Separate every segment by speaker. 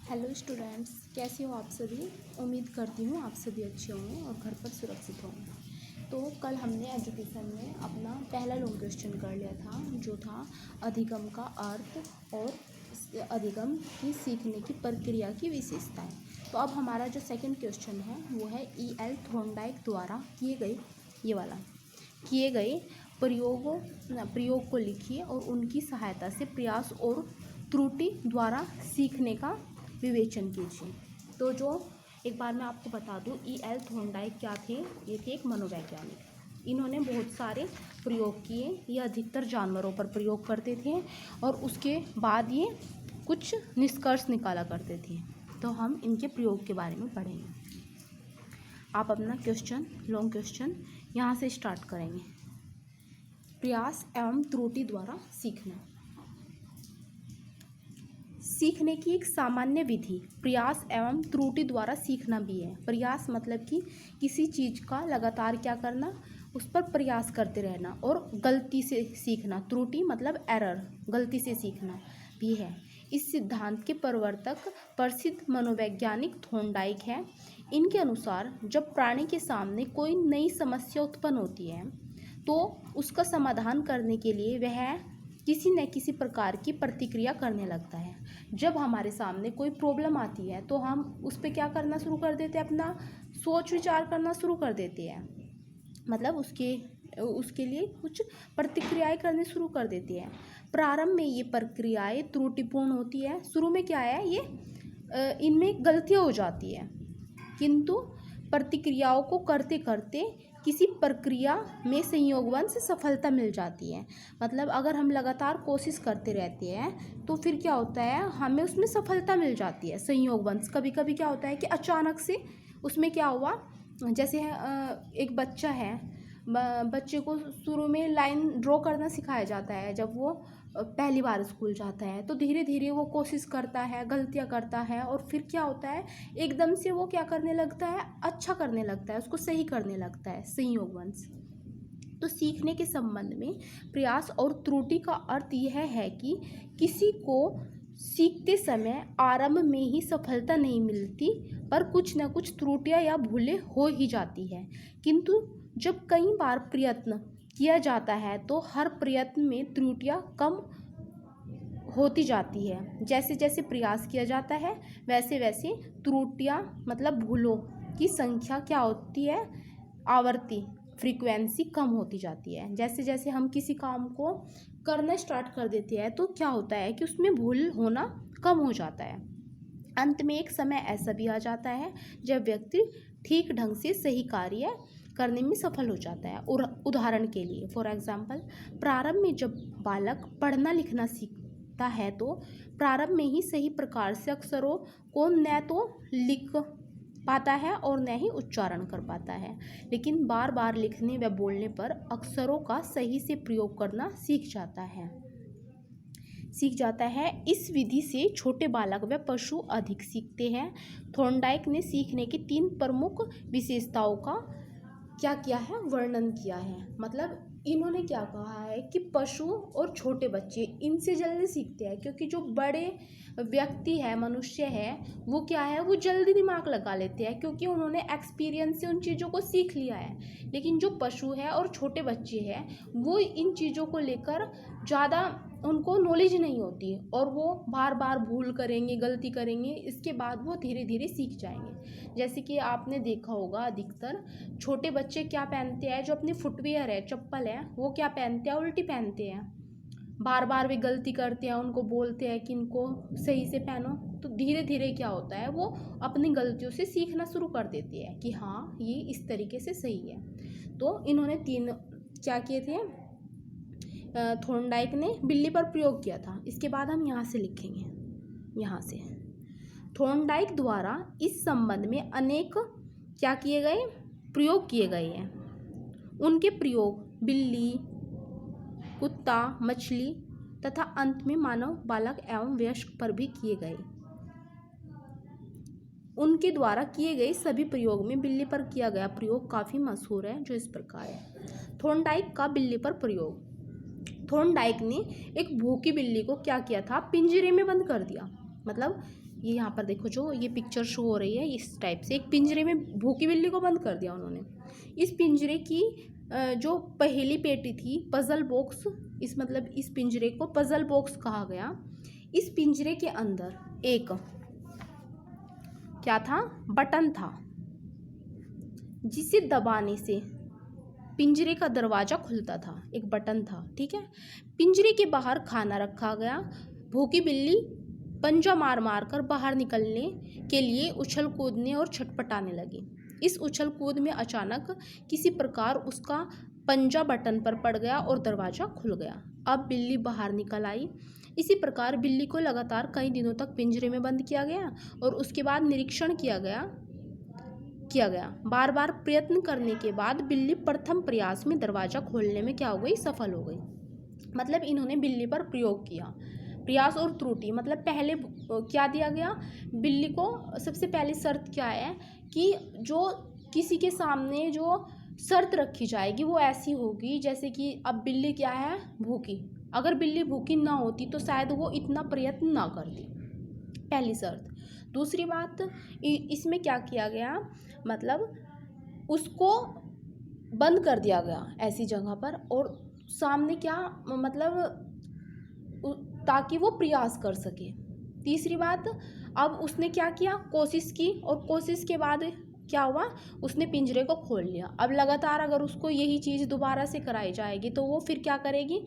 Speaker 1: Hello students, कैसे हो आप सभी। उम्मीद करती हूँ आप सभी अच्छे होंगे और घर पर सुरक्षित होंगे। तो कल हमने एजुकेशन में अपना पहला लॉन्ग क्वेश्चन कर लिया था, जो था अधिगम का अर्थ और अधिगम की सीखने की प्रक्रिया की विशेषताएं। तो अब हमारा जो सेकंड क्वेश्चन है वो है E.L. थॉर्नडाइक द्वारा किए गए प्रयोग को लिखिए और उनकी सहायता से प्रयास और त्रुटि द्वारा सीखने का विवेचन कीजिए। तो जो एक बार मैं आपको बता दूं, E.L. थॉर्नडाइक क्या थे। ये थे एक मनोवैज्ञानिक। इन्होंने बहुत सारे प्रयोग किए। ये अधिकतर जानवरों पर प्रयोग करते थे और उसके बाद ये कुछ निष्कर्ष निकाला करते थे। तो हम इनके प्रयोग के बारे में पढ़ेंगे। आप अपना लॉन्ग क्वेश्चन यहाँ से स्टार्ट करेंगे। प्रयास एवं त्रुटि द्वारा सीखने की एक सामान्य विधि प्रयास एवं त्रुटि द्वारा सीखना भी है। प्रयास मतलब कि किसी चीज़ का लगातार क्या करना, उस पर प्रयास करते रहना, और गलती से सीखना। त्रुटि मतलब एरर, गलती से सीखना भी है। इस सिद्धांत के प्रवर्तक प्रसिद्ध मनोवैज्ञानिक थॉर्नडाइक है। इनके अनुसार जब प्राणी के सामने कोई नई समस्या उत्पन्न होती है तो उसका समाधान करने के लिए वह किसी न किसी प्रकार की प्रतिक्रिया करने लगता है। जब हमारे सामने कोई प्रॉब्लम आती है तो हम उस पर क्या करना शुरू कर देते हैं, अपना सोच विचार करना शुरू कर देते हैं। मतलब उसके लिए कुछ प्रतिक्रियाएं करनी शुरू कर देती हैं। प्रारंभ में ये प्रक्रियाएं त्रुटिपूर्ण होती है। शुरू में क्या है, ये इनमें गलतियां हो जाती है, किंतु प्रतिक्रियाओं को करते करते किसी प्रक्रिया में संयोगवश सफलता मिल जाती है। मतलब अगर हम लगातार कोशिश करते रहते हैं तो फिर क्या होता है, हमें उसमें सफलता मिल जाती है संयोगवश। कभी कभी क्या होता है कि अचानक से उसमें क्या हुआ, जैसे एक बच्चा है, बच्चे को शुरू में लाइन ड्रॉ करना सिखाया जाता है। जब वो पहली बार स्कूल जाता है तो धीरे धीरे वो कोशिश करता है, गलतियां करता है, और फिर क्या होता है, एकदम से वो क्या करने लगता है, अच्छा करने लगता है, उसको सही करने लगता है संयोगवश। तो सीखने के संबंध में प्रयास और त्रुटि का अर्थ यह है कि किसी को सीखते समय आरंभ में ही सफलता नहीं मिलती, पर कुछ न कुछ त्रुटियां या भूलें हो ही जाती है। किंतु जब कई बार प्रयत्न किया जाता है तो हर प्रयत्न में त्रुटियां कम होती जाती है। जैसे जैसे प्रयास किया जाता है वैसे वैसे त्रुटियां मतलब भूलों की संख्या क्या होती है, आवृत्ति, फ्रीक्वेंसी कम होती जाती है। जैसे जैसे हम किसी काम को करना स्टार्ट कर देते हैं तो क्या होता है कि उसमें भूल होना कम हो जाता है। अंत में एक समय ऐसा भी आ जाता है जब व्यक्ति ठीक ढंग से सही कार्य करने में सफल हो जाता है। और उदाहरण के लिए फॉर एग्जाम्पल, प्रारंभ में जब बालक पढ़ना लिखना सीखता है तो प्रारंभ में ही सही प्रकार से अक्षरों को न तो लिख पाता है और न ही उच्चारण कर पाता है, लेकिन बार बार लिखने व बोलने पर अक्षरों का सही से प्रयोग करना सीख जाता है। इस विधि से छोटे बालक व पशु अधिक सीखते हैं। थॉर्नडाइक ने सीखने की 3 प्रमुख विशेषताओं का क्या किया है, वर्णन किया है। मतलब इन्होंने क्या कहा है कि पशु और छोटे बच्चे इनसे जल्दी सीखते हैं, क्योंकि जो बड़े व्यक्ति है, मनुष्य है, वो क्या है, वो जल्दी दिमाग लगा लेते हैं क्योंकि उन्होंने एक्सपीरियंस से उन चीज़ों को सीख लिया है। लेकिन जो पशु है और छोटे बच्चे हैं वो इन चीज़ों को लेकर ज़्यादा उनको नॉलेज नहीं होती और वो बार बार भूल करेंगे, गलती करेंगे, इसके बाद वो धीरे धीरे सीख जाएंगे। जैसे कि आपने देखा होगा अधिकतर छोटे बच्चे क्या पहनते हैं, जो अपने फुटवियर है, चप्पल है, वो क्या पहनते हैं, उल्टी पहनते हैं। बार बार वे गलती करते हैं, उनको बोलते हैं कि इनको सही से पहनो, तो धीरे धीरे क्या होता है, वो अपनी गलतियों से सीखना शुरू कर देते हैं कि हाँ ये इस तरीके से सही है। तो इन्होंने 3 क्या किए थे, थॉर्नडाइक ने बिल्ली पर प्रयोग किया था। इसके बाद हम यहाँ से लिखेंगे, यहाँ से थॉर्नडाइक द्वारा इस संबंध में अनेक क्या किए गए, प्रयोग किए गए हैं। उनके प्रयोग बिल्ली, कुत्ता, मछली तथा अंत में मानव बालक एवं वयस्क पर भी किए गए। उनके द्वारा किए गए सभी प्रयोग में बिल्ली पर किया गया प्रयोग काफ़ी मशहूर है, जो इस प्रकार है। थॉर्नडाइक का बिल्ली पर प्रयोग। थॉर्नडाइक ने एक भूखी बिल्ली को क्या किया था, पिंजरे में बंद कर दिया। मतलब ये यहाँ पर देखो, जो ये पिक्चर शो हो रही है इस टाइप से, एक पिंजरे में भूखी बिल्ली को बंद कर दिया उन्होंने। इस पिंजरे की जो पहली पेटी थी, पजल बॉक्स, इस पिंजरे को पजल बॉक्स कहा गया। इस पिंजरे के अंदर एक क्या था, बटन था, जिसे दबाने से पिंजरे का दरवाजा खुलता था। एक बटन था, ठीक है। पिंजरे के बाहर खाना रखा गया। भूखी बिल्ली पंजा मार मार कर बाहर निकलने के लिए उछल कूदने और छटपटाने लगी। इस उछल कूद में अचानक किसी प्रकार उसका पंजा बटन पर पड़ गया और दरवाजा खुल गया। अब बिल्ली बाहर निकल आई। इसी प्रकार बिल्ली को लगातार कई दिनों तक पिंजरे में बंद किया गया और उसके बाद निरीक्षण किया गया। बार बार प्रयत्न करने के बाद बिल्ली प्रथम प्रयास में दरवाजा खोलने में क्या हो गई, सफल हो गई। मतलब इन्होंने बिल्ली पर प्रयोग किया। प्रयास और त्रुटि मतलब पहले क्या दिया गया बिल्ली को, सबसे पहली शर्त क्या है कि जो किसी के सामने जो शर्त रखी जाएगी वो ऐसी होगी जैसे कि अब बिल्ली क्या है, भूखी। अगर बिल्ली भूखी ना होती तो शायद वो इतना प्रयत्न ना करती, पहली शर्त। दूसरी बात, इसमें क्या किया गया, मतलब उसको बंद कर दिया गया ऐसी जगह पर, और सामने क्या मतलब ताकि वो प्रयास कर सके। तीसरी बात, अब उसने क्या किया, कोशिश की, और कोशिश के बाद क्या हुआ, उसने पिंजरे को खोल लिया। अब लगातार अगर उसको यही चीज़ दोबारा से कराई जाएगी तो वो फिर क्या करेगी,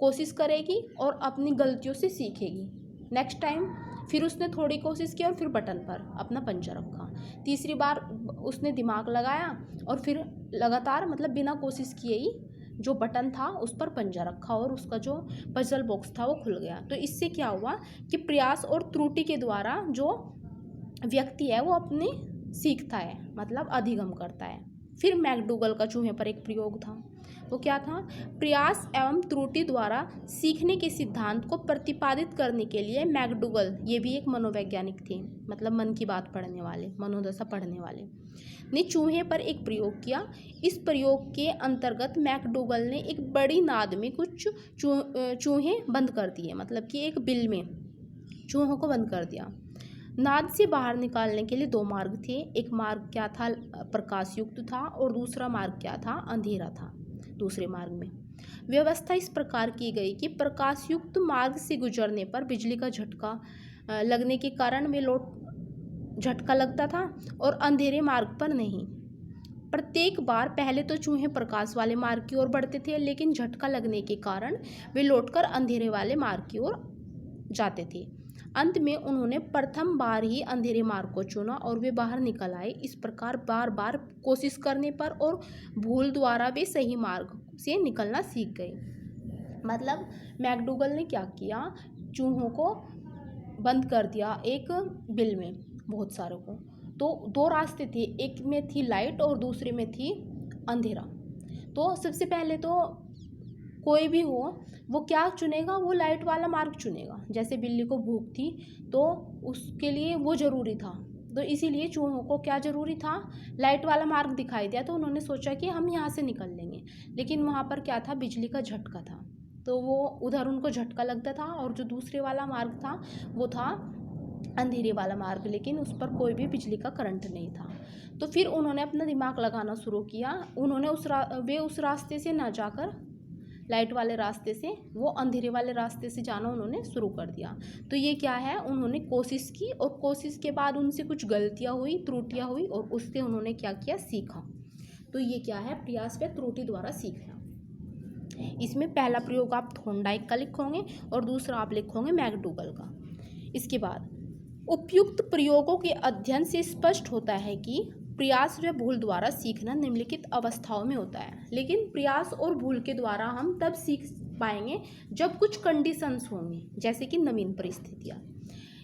Speaker 1: कोशिश करेगी और अपनी गलतियों से सीखेगी। नेक्स्ट टाइम फिर उसने थोड़ी कोशिश की और फिर बटन पर अपना पंजा रखा। तीसरी बार उसने दिमाग लगाया और फिर लगातार मतलब बिना कोशिश किए ही जो बटन था उस पर पंजा रखा और उसका जो पजल बॉक्स था वो खुल गया। तो इससे क्या हुआ कि प्रयास और त्रुटि के द्वारा जो व्यक्ति है वो अपने सीखता है, मतलब अधिगम करता है। फिर मैकडूगल का चूहे पर एक प्रयोग था, वो क्या था, प्रयास एवं त्रुटि द्वारा सीखने के सिद्धांत को प्रतिपादित करने के लिए मैकडूगल, ये भी एक मनोवैज्ञानिक थे, मतलब मन की बात पढ़ने वाले, मनोदशा पढ़ने वाले, ने चूहे पर एक प्रयोग किया। इस प्रयोग के अंतर्गत मैकडूगल ने एक बड़ी नाद में कुछ चूहे बंद कर दिए, मतलब कि एक बिल में चूहों को बंद कर दिया। नाद से बाहर निकालने के लिए दो मार्ग थे। एक मार्ग क्या था, प्रकाशयुक्त था, और दूसरा मार्ग क्या था, अंधेरा था। दूसरे मार्ग में व्यवस्था इस प्रकार की गई कि प्रकाशयुक्त मार्ग से गुजरने पर बिजली का झटका लगने के कारण वे झटका लगता था और अंधेरे मार्ग पर नहीं। प्रत्येक बार पहले तो चूहे प्रकाश वाले मार्ग की ओर बढ़ते थे, लेकिन झटका लगने के कारण वे लौटकर अंधेरे वाले मार्ग की ओर जाते थे। अंत में उन्होंने प्रथम बार ही अंधेरे मार्ग को चुना और वे बाहर निकल आए। इस प्रकार बार बार कोशिश करने पर और भूल द्वारा वे सही मार्ग से निकलना सीख गए। मतलब मैकडूगल ने क्या किया, चूहों को बंद कर दिया एक बिल में, बहुत सारों को। तो दो रास्ते थे, एक में थी लाइट और दूसरे में थी अंधेरा। तो सबसे पहले तो कोई भी हो वो क्या चुनेगा, वो लाइट वाला मार्ग चुनेगा। जैसे बिल्ली को भूख थी तो उसके लिए वो ज़रूरी था, तो इसीलिए चूहों को क्या ज़रूरी था, लाइट वाला मार्ग दिखाई दिया तो उन्होंने सोचा कि हम यहाँ से निकल लेंगे। लेकिन वहाँ पर क्या था, बिजली का झटका था, तो वो उधर उनको झटका लगता था, और जो दूसरे वाला मार्ग था वो था अंधेरे वाला मार्ग, लेकिन उस पर कोई भी बिजली का करंट नहीं था। तो फिर उन्होंने अपना दिमाग लगाना शुरू किया। उन्होंने वे उस रास्ते से ना जाकर लाइट वाले रास्ते से वो अंधेरे वाले रास्ते से जाना उन्होंने शुरू कर दिया। तो ये क्या है, उन्होंने कोशिश की और कोशिश के बाद उनसे कुछ गलतियाँ हुई, त्रुटियाँ हुई, और उससे उन्होंने क्या किया, सीखा। तो ये क्या है, प्रयास व त्रुटि द्वारा सीखना। इसमें पहला प्रयोग आप थॉर्नडाइक का लिखोगे और दूसरा आप लिखोगे मैकडूगल का। इसके बाद उपयुक्त प्रयोगों के अध्ययन से स्पष्ट होता है कि प्रयास व भूल द्वारा सीखना निम्नलिखित अवस्थाओं में होता है। लेकिन प्रयास और भूल के द्वारा हम तब सीख पाएंगे जब कुछ कंडीशंस होंगी, जैसे कि नवीन परिस्थितियाँ।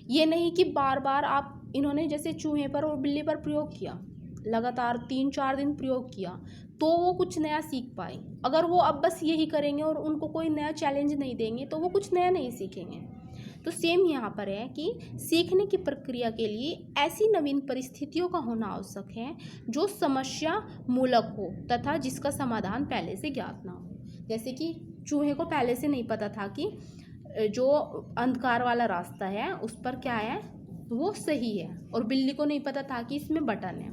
Speaker 1: ये नहीं कि बार बार आप, इन्होंने जैसे चूहे पर और बिल्ली पर प्रयोग किया, लगातार 3-4 दिन प्रयोग किया तो वो कुछ नया सीख पाए। अगर वो अब बस यही करेंगे और उनको कोई नया चैलेंज नहीं देंगे तो वो कुछ नया नहीं सीखेंगे। तो सेम यहाँ पर है कि सीखने की प्रक्रिया के लिए ऐसी नवीन परिस्थितियों का होना आवश्यक है जो समस्या मूलक हो तथा जिसका समाधान पहले से ज्ञात ना हो। जैसे कि चूहे को पहले से नहीं पता था कि जो अंधकार वाला रास्ता है उस पर क्या है, वो सही है और बिल्ली को नहीं पता था कि इसमें बटन है,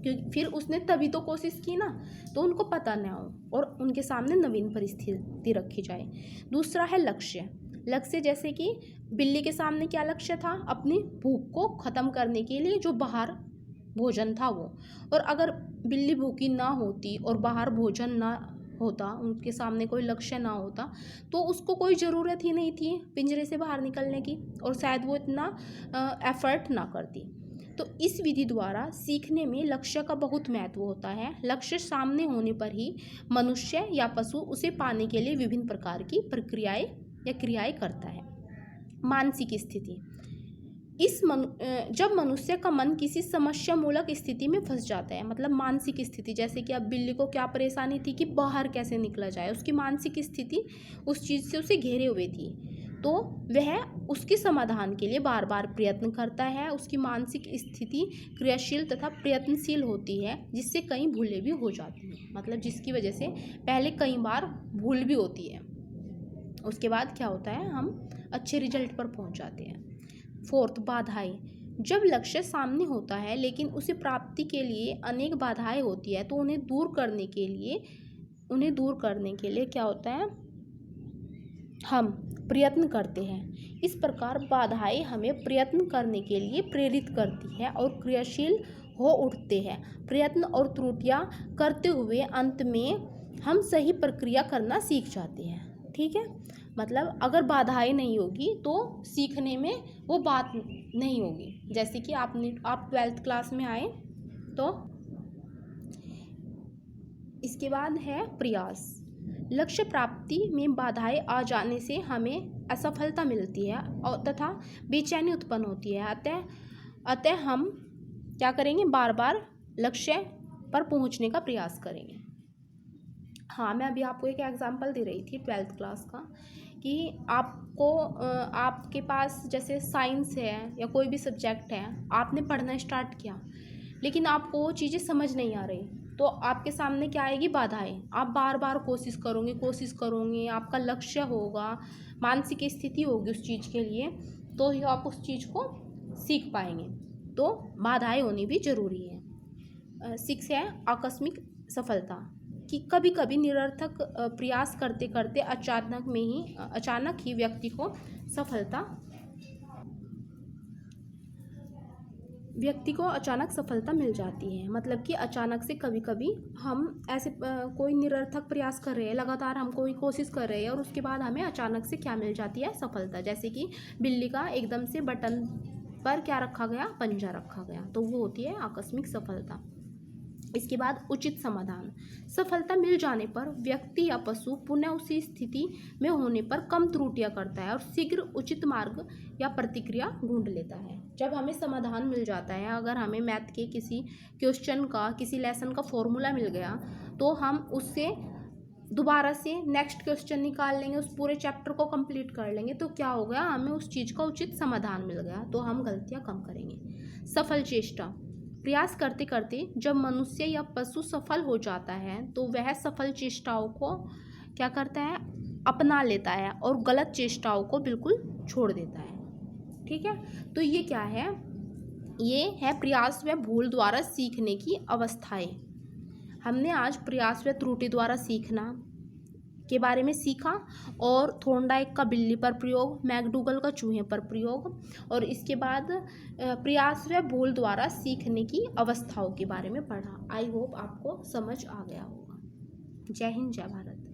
Speaker 1: क्योंकि फिर उसने तभी तो कोशिश की ना, तो उनको पता ना हो और उनके सामने नवीन परिस्थिति रखी जाए। दूसरा है लक्ष्य। लक्ष्य जैसे कि बिल्ली के सामने क्या लक्ष्य था, अपनी भूख को ख़त्म करने के लिए जो बाहर भोजन था वो, और अगर बिल्ली भूखी ना होती और बाहर भोजन ना होता, उनके सामने कोई लक्ष्य ना होता, तो उसको कोई ज़रूरत ही नहीं थी पिंजरे से बाहर निकलने की और शायद वो इतना एफर्ट ना करती। तो इस विधि द्वारा सीखने में लक्ष्य का बहुत महत्व होता है। लक्ष्य सामने होने पर ही मनुष्य या पशु उसे पाने के लिए विभिन्न प्रकार की प्रक्रियाएं या क्रियाएं करता है। मानसिक स्थिति। जब मनुष्य का मन किसी समस्या मूलक स्थिति में फंस जाता है, मतलब मानसिक स्थिति, जैसे कि अब बिल्ली को क्या परेशानी थी कि बाहर कैसे निकला जाए, उसकी मानसिक स्थिति उस चीज़ से उसे घेरे हुए थी, तो वह उसके समाधान के लिए बार बार प्रयत्न करता है। उसकी मानसिक स्थिति क्रियाशील तथा प्रयत्नशील होती है, जिससे कई भूलें भी हो जाती हैं, मतलब जिसकी वजह से पहले कई बार भूल भी होती है, उसके बाद क्या होता है, हम अच्छे रिजल्ट पर पहुंच जाते हैं। फोर्थ, बाधाएं। जब लक्ष्य सामने होता है लेकिन उसे प्राप्ति के लिए अनेक बाधाएं होती है, तो उन्हें दूर करने के लिए क्या होता है, हम प्रयत्न करते हैं। इस प्रकार बाधाएं हमें प्रयत्न करने के लिए प्रेरित करती है और क्रियाशील हो उठते हैं। प्रयत्न और त्रुटियां करते हुए अंत में हम सही प्रक्रिया करना सीख जाते हैं। ठीक है, मतलब अगर बाधाएं नहीं होगी तो सीखने में वो बात नहीं होगी। जैसे कि आप 12th क्लास में आए तो इसके बाद है प्रयास। लक्ष्य प्राप्ति में बाधाएं आ जाने से हमें असफलता मिलती है और तथा बेचैनी उत्पन्न होती है। अतः हम क्या करेंगे, बार बार लक्ष्य पर पहुंचने का प्रयास करेंगे। हाँ, मैं अभी आपको एक एग्जांपल दे रही थी 12th क्लास का, कि आपके पास जैसे साइंस है या कोई भी सब्जेक्ट है, आपने पढ़ना स्टार्ट किया लेकिन आपको वो चीज़ें समझ नहीं आ रही, तो आपके सामने क्या आएगी, बाधाएं। आप बार बार कोशिश करोगे, आपका लक्ष्य होगा, मानसिक स्थिति होगी उस चीज़ के लिए, तो ही आप उस चीज़ को सीख पाएंगे। तो बाधाएं होनी भी ज़रूरी है। 6 है आकस्मिक सफलता, कि कभी कभी निरर्थक प्रयास करते करते अचानक ही व्यक्ति को अचानक सफलता मिल जाती है। मतलब कि अचानक से कभी कभी हम ऐसे कोई निरर्थक प्रयास कर रहे हैं, लगातार हम कोई कोशिश कर रहे हैं और उसके बाद हमें अचानक से क्या मिल जाती है, सफलता। जैसे कि बिल्ली का एकदम से बटन पर क्या रखा गया, पंजा रखा गया, तो वो होती है आकस्मिक सफलता। इसके बाद उचित समाधान। सफलता मिल जाने पर व्यक्ति या पशु पुनः उसी स्थिति में होने पर कम त्रुटियां करता है और शीघ्र उचित मार्ग या प्रतिक्रिया ढूंढ लेता है। जब हमें समाधान मिल जाता है, अगर हमें मैथ के किसी क्वेश्चन का, किसी लेसन का फॉर्मूला मिल गया, तो हम उससे दोबारा से नेक्स्ट क्वेश्चन निकाल लेंगे, उस पूरे चैप्टर को कंप्लीट कर लेंगे, तो क्या हो गया, हमें उस चीज़ का उचित समाधान मिल गया, तो हम गलतियाँ कम करेंगे। सफल चेष्टा। प्रयास करते करते जब मनुष्य या पशु सफल हो जाता है, तो वह सफल चेष्टाओं को क्या करता है, अपना लेता है और गलत चेष्टाओं को बिल्कुल छोड़ देता है। ठीक है, तो ये क्या है, ये है प्रयास व भूल द्वारा सीखने की अवस्थाएं। हमने आज प्रयास व त्रुटि द्वारा सीखना के बारे में सीखा, और थोर्नडाइक का बिल्ली पर प्रयोग, मैकडूगल का चूहे पर प्रयोग, और इसके बाद प्रयास व भूल द्वारा सीखने की अवस्थाओं के बारे में पढ़ा। आई होप आपको समझ आ गया होगा। जय हिंद, जय भारत।